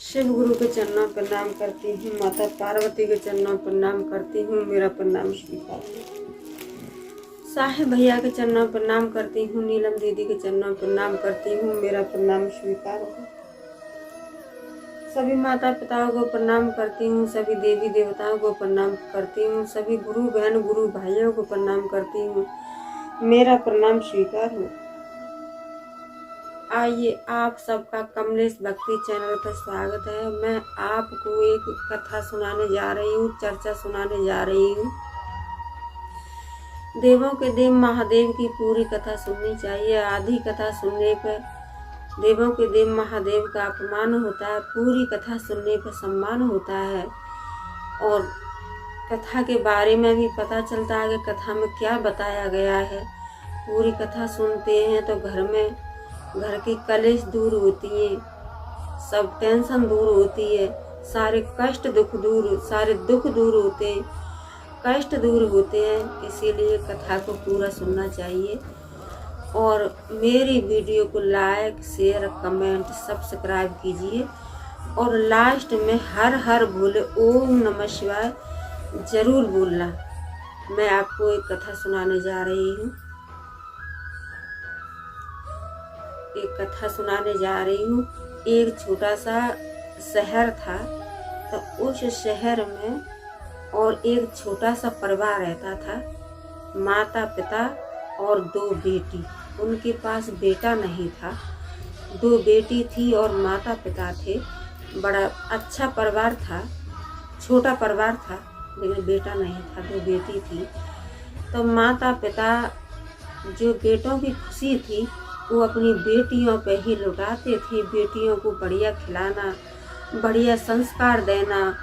शिव गुरु के चरणों पर प्रणाम करती हूँ, माता पार्वती के चरणों पर प्रणाम करती हूँ, मेरा प्रणाम स्वीकार हो। साहेब भैया के चरणों पर प्रणाम करती हूँ, नीलम दीदी के चरणों पर प्रणाम करती हूँ, मेरा प्रणाम स्वीकार हो। सभी माता पिताओं को प्रणाम करती हूँ, सभी देवी देवताओं को प्रणाम करती हूँ, सभी गुरु बहन गुरु भाइयों को प्रणाम करती हूँ, मेरा प्रणाम स्वीकार हो। आइए आप सबका कमलेश भक्ति चैनल पर स्वागत है। मैं आपको एक कथा सुनाने जा रही हूँ, चर्चा सुनाने जा रही हूँ। देवों के देव महादेव की पूरी कथा सुननी चाहिए। आधी कथा सुनने पर देवों के देव महादेव का अपमान होता है, पूरी कथा सुनने पर सम्मान होता है और कथा के बारे में भी पता चलता है कि कथा में क्या बताया गया है। पूरी कथा सुनते हैं तो घर की कलेश दूर होती है, सब टेंशन दूर होती है, सारे दुख दूर होते हैं, कष्ट दूर होते हैं। इसीलिए कथा को पूरा सुनना चाहिए और मेरी वीडियो को लाइक शेयर कमेंट सब्सक्राइब कीजिए और लास्ट में हर हर बोले ओम नमः शिवाय जरूर बोलना। मैं आपको एक कथा सुनाने जा रही हूँ। एक छोटा सा शहर था, तो उस शहर में और एक छोटा सा परिवार रहता था। माता पिता और 2 बेटी। उनके पास बेटा नहीं था, 2 बेटी थी और माता पिता थे। बड़ा अच्छा परिवार था, छोटा परिवार था, लेकिन बेटा नहीं था, 2 बेटी थी। तो माता पिता जो बेटों की खुशी थी वो अपनी बेटियों पे ही लुटाते थे। बेटियों को बढ़िया खिलाना, बढ़िया संस्कार देना,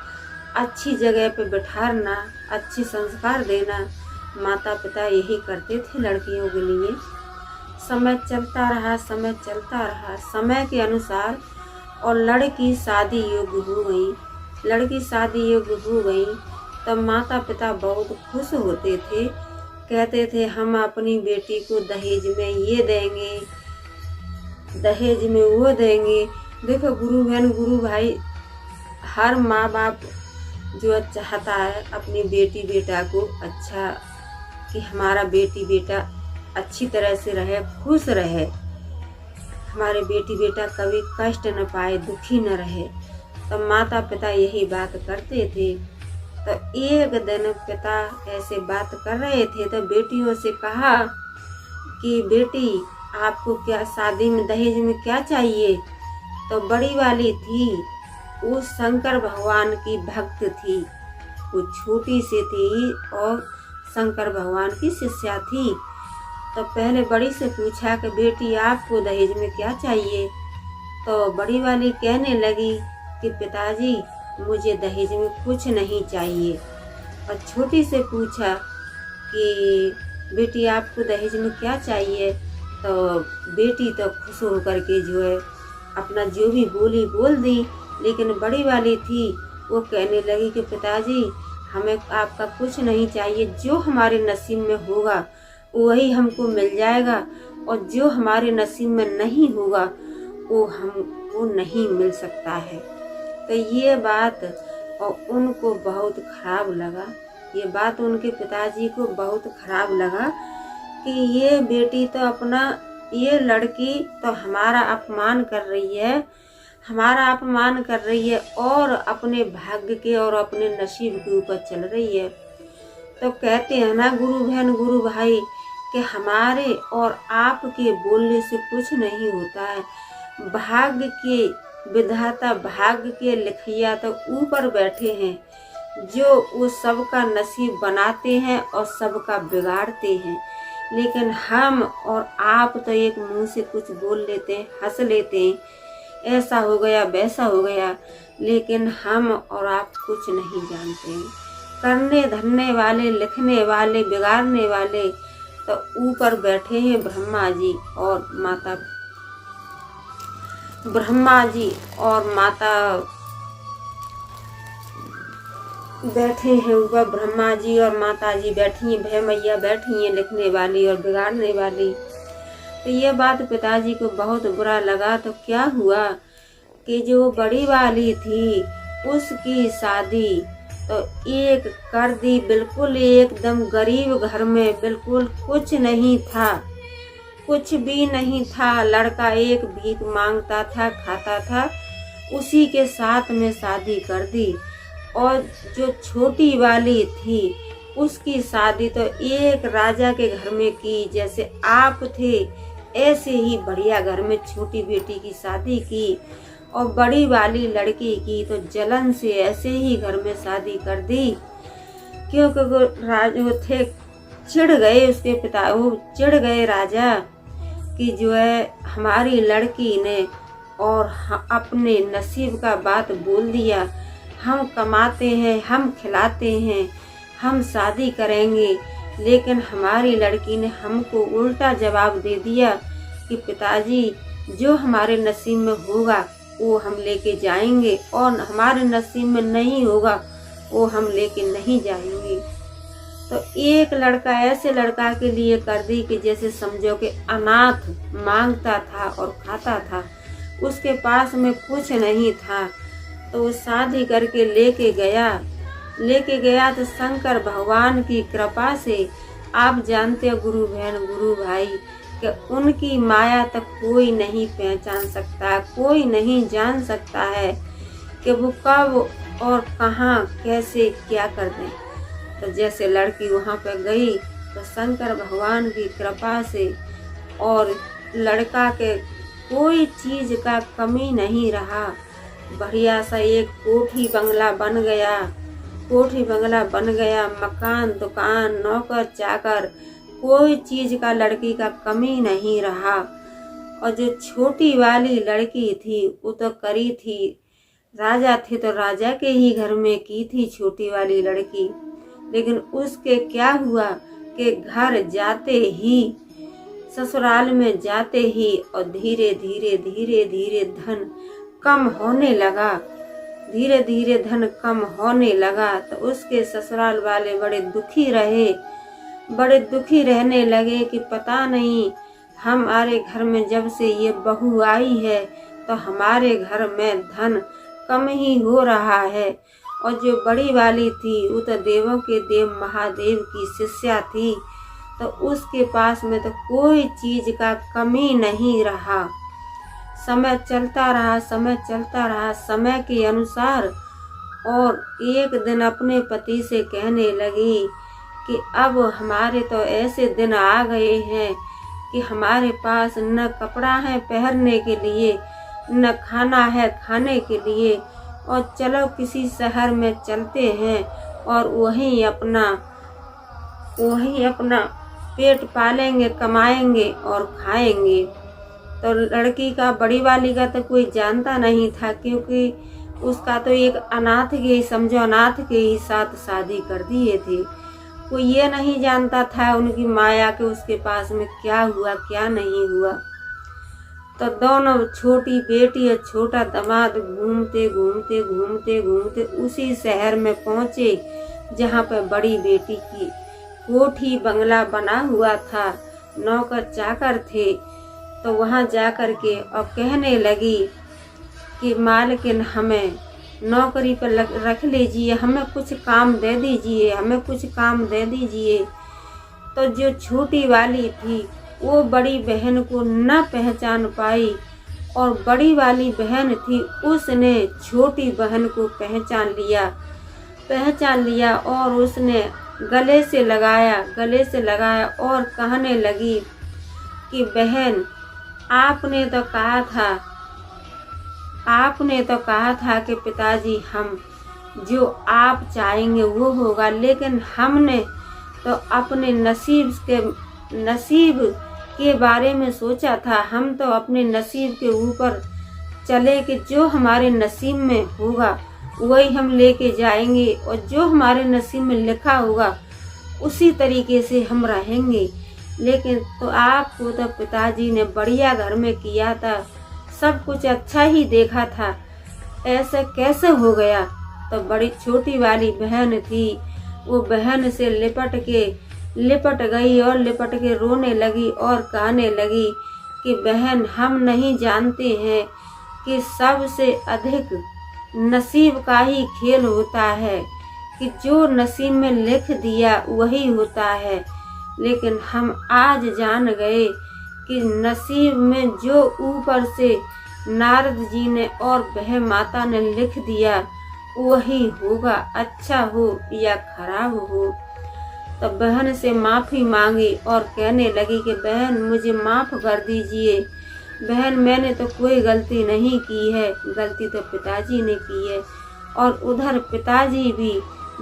अच्छी जगह पे बिठाना, अच्छे संस्कार देना, माता पिता यही करते थे लड़कियों के लिए। समय चलता रहा, समय के अनुसार और लड़की शादी योग्य हो गई। तब माता पिता बहुत खुश होते थे, कहते थे हम अपनी बेटी को दहेज में ये देंगे, दहेज में वो देंगे। देखो गुरु बहन गुरु भाई, हर माँ बाप जो चाहता है अपनी बेटी बेटा को अच्छा, कि हमारा बेटी बेटा अच्छी तरह से रहे, खुश रहे, हमारे बेटी बेटा कभी कष्ट न पाए, दुखी न रहे। तो माता पिता यही बात करते थे। तो एक दिन पिता ऐसे बात कर रहे थे तो बेटियों से कहा कि बेटी आपको क्या शादी में दहेज में क्या चाहिए। तो बड़ी वाली थी, वो शंकर भगवान की भक्त थी, वो छोटी सी थी और शंकर भगवान की शिष्या थी। तो पहले बड़ी से पूछा कि बेटी आपको दहेज में क्या चाहिए। तो बड़ी वाली कहने लगी कि पिताजी मुझे दहेज में कुछ नहीं चाहिए। और छोटी से पूछा कि बेटी आपको दहेज में क्या चाहिए। तो बेटी तो खुश होकर के जो है अपना जो भी बोली बोल दी। लेकिन बड़ी वाली थी वो कहने लगी कि पिताजी हमें आपका कुछ नहीं चाहिए, जो हमारे नसीब में होगा वही हमको मिल जाएगा और जो हमारे नसीब में नहीं होगा वो नहीं मिल सकता है। तो ये बात और उनको बहुत खराब लगा, ये बात उनके पिताजी को बहुत खराब लगा कि ये बेटी तो अपना, ये लड़की तो हमारा अपमान कर रही है और अपने भाग्य के और अपने नसीब के ऊपर चल रही है। तो कहते हैं ना गुरु बहन गुरु भाई कि हमारे और आपके बोलने से कुछ नहीं होता है। भाग्य के विधाता, भाग्य के लिखिया तो ऊपर बैठे हैं, जो वो सबका नसीब बनाते हैं और सबका बिगाड़ते हैं। लेकिन हम और आप तो एक मुंह से कुछ बोल लेते हैं, हंस लेते हैं, ऐसा हो गया वैसा हो गया, लेकिन हम और आप कुछ नहीं जानते हैं। करने धरने वाले, लिखने वाले, बिगाड़ने वाले तो ऊपर बैठे हैं ब्रह्मा जी और माता बैठे हैं ऊपर। ब्रह्मा जी और माता जी बैठी हैं, भय मैया बैठी हैं, लिखने वाली और बिगाड़ने वाली। तो ये बात पिताजी को बहुत बुरा लगा। तो क्या हुआ कि जो बड़ी वाली थी उसकी शादी तो एक कर दी, बिल्कुल एकदम गरीब घर में, बिल्कुल कुछ नहीं था, कुछ भी नहीं था। लड़का एक भीख मांगता था, खाता था, उसी के साथ में शादी कर दी। और जो छोटी वाली थी उसकी शादी तो एक राजा के घर में की, जैसे आप थे ऐसे ही बढ़िया घर में छोटी बेटी की शादी की। और बड़ी वाली लड़की की तो जलन से ऐसे ही घर में शादी कर दी, क्योंकि वो थे चिढ़ गए, उसके पिता वो चिढ़ गए राजा कि जो है हमारी लड़की ने और अपने नसीब का बात बोल दिया। हम कमाते हैं, हम खिलाते हैं, हम शादी करेंगे, लेकिन हमारी लड़की ने हमको उल्टा जवाब दे दिया कि पिताजी जो हमारे नसीब में होगा वो हम लेके जाएंगे और हमारे नसीब में नहीं होगा वो हम लेके नहीं जाएंगे। तो एक लड़का ऐसे लड़का के लिए कर दी कि जैसे समझो कि अनाथ, मांगता था और खाता था, उसके पास में कुछ नहीं था। तो वो शादी करके लेके गया तो शंकर भगवान की कृपा से, आप जानते हो गुरु बहन गुरु भाई कि उनकी माया तक कोई नहीं पहचान सकता, कोई नहीं जान सकता है कि वो कब और कहाँ कैसे क्या कर दें। तो जैसे लड़की वहाँ पर गई तो शंकर भगवान की कृपा से और लड़का के कोई चीज का कमी नहीं रहा। बढ़िया सा एक कोठी बंगला बन गया, मकान, दुकान, नौकर चाकर, कोई चीज का लड़की का कमी नहीं रहा। और जो छोटी वाली लड़की थी वो तो करी थी, राजा थे तो राजा के ही घर में की थी छोटी वाली लड़की। लेकिन उसके क्या हुआ कि घर जाते ही, ससुराल में जाते ही और धीरे धीरे धन कम होने लगा। तो उसके ससुराल वाले बड़े दुखी रहने लगे कि पता नहीं हमारे घर में जब से ये बहू आई है तो हमारे घर में धन कम ही हो रहा है। और जो बड़ी वाली थी वो तो देवों के देव महादेव की शिष्या थी, तो उसके पास में तो कोई चीज का कमी नहीं रहा। समय चलता रहा समय के अनुसार। और एक दिन अपने पति से कहने लगी कि अब हमारे तो ऐसे दिन आ गए हैं कि हमारे पास न कपड़ा है पहनने के लिए, न खाना है खाने के लिए, और चलो किसी शहर में चलते हैं और वहीं अपना पेट पालेंगे, कमाएंगे और खाएंगे। तो लड़की का, बड़ी वाली का तो कोई जानता नहीं था, क्योंकि उसका तो एक अनाथ के ही साथ शादी कर दिए थे। कोई ये नहीं जानता था उनकी माया के उसके पास में क्या हुआ क्या नहीं हुआ। तो दोनों, छोटी बेटी और छोटा दामाद घूमते उसी शहर में पहुँचे जहाँ पर बड़ी बेटी की कोठी बंगला बना हुआ था, नौकर चाकर थे। तो वहाँ जाकर के और कहने लगी कि मालकिन हमें नौकरी पर रख लीजिए, हमें कुछ काम दे दीजिए। तो जो छोटी वाली थी वो बड़ी बहन को न पहचान पाई, और बड़ी वाली बहन थी उसने छोटी बहन को पहचान लिया और उसने गले से लगाया और कहने लगी कि बहन, आपने तो कहा था कि पिताजी हम जो आप चाहेंगे वो होगा, लेकिन हमने तो अपने नसीब के बारे में सोचा था। हम तो अपने नसीब के ऊपर चले कि जो हमारे नसीब में होगा वही हम लेके जाएंगे, और जो हमारे नसीब में लिखा होगा उसी तरीके से हम रहेंगे। लेकिन तो आपको तो पिताजी ने बढ़िया घर में किया था, सब कुछ अच्छा ही देखा था, ऐसा कैसे हो गया। तो बड़ी छोटी वाली बहन थी, वो बहन से लिपट गई और लिपट के रोने लगी और कहने लगी कि बहन, हम नहीं जानते हैं कि सबसे अधिक नसीब का ही खेल होता है, कि जो नसीब में लिख दिया वही होता है। लेकिन हम आज जान गए कि नसीब में जो ऊपर से नारद जी ने और वह माता ने लिख दिया वही होगा, अच्छा हो या खराब हो। तब बहन से माफ़ी मांगी और कहने लगी कि बहन मुझे माफ़ कर दीजिए, बहन मैंने तो कोई गलती नहीं की है, गलती तो पिताजी ने की है। और उधर पिताजी भी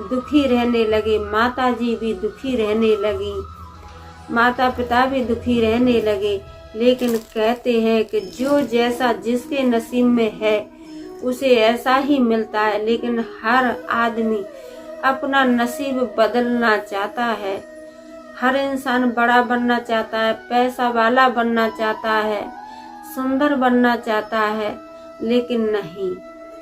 दुखी रहने लगे, माताजी भी दुखी रहने लगी, माता पिता भी दुखी रहने लगे। लेकिन कहते हैं कि जो जैसा जिसके नसीब में है उसे ऐसा ही मिलता है। लेकिन हर आदमी अपना नसीब बदलना चाहता है, हर इंसान बड़ा बनना चाहता है, पैसा वाला बनना चाहता है, सुंदर बनना चाहता है, लेकिन नहीं,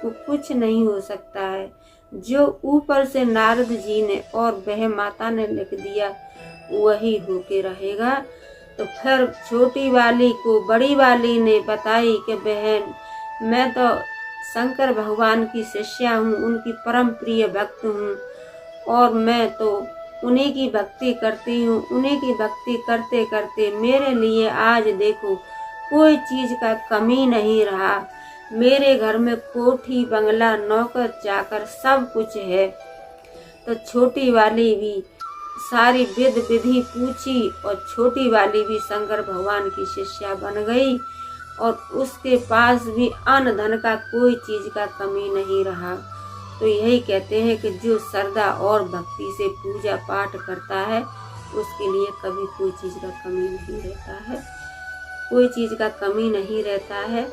वो कुछ नहीं हो सकता है। जो ऊपर से नारद जी ने और वह माता ने लिख दिया वही होके रहेगा। तो फिर छोटी वाली को बड़ी वाली ने बताई कि बहन मैं तो शंकर भगवान की शिष्या हूँ, उनकी परम प्रिय भक्त हूँ और मैं तो उन्हीं की भक्ति करती हूँ। उन्हीं की भक्ति करते करते मेरे लिए आज देखो कोई चीज़ का कमी नहीं रहा। मेरे घर में कोठी बंगला नौकर चाकर सब कुछ है। तो छोटी वाली भी सारी विध विधि पूछी और छोटी वाली भी शंकर भगवान की शिष्या बन गई और उसके पास भी अन्न धन का कोई चीज़ का कमी नहीं रहा। तो यही कहते हैं कि जो श्रद्धा और भक्ति से पूजा पाठ करता है उसके लिए कभी कोई चीज़ का कमी नहीं रहता है, कोई चीज़ का कमी नहीं रहता है।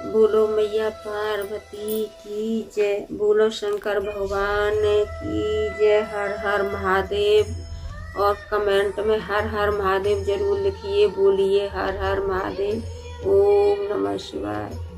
बोलो मैया पार्वती की जय, बोलो शंकर भगवान की जय। हर हर महादेव। और कमेंट में हर हर महादेव जरूर लिखिए, बोलिए हर हर महादेव। ओम नमः शिवाय।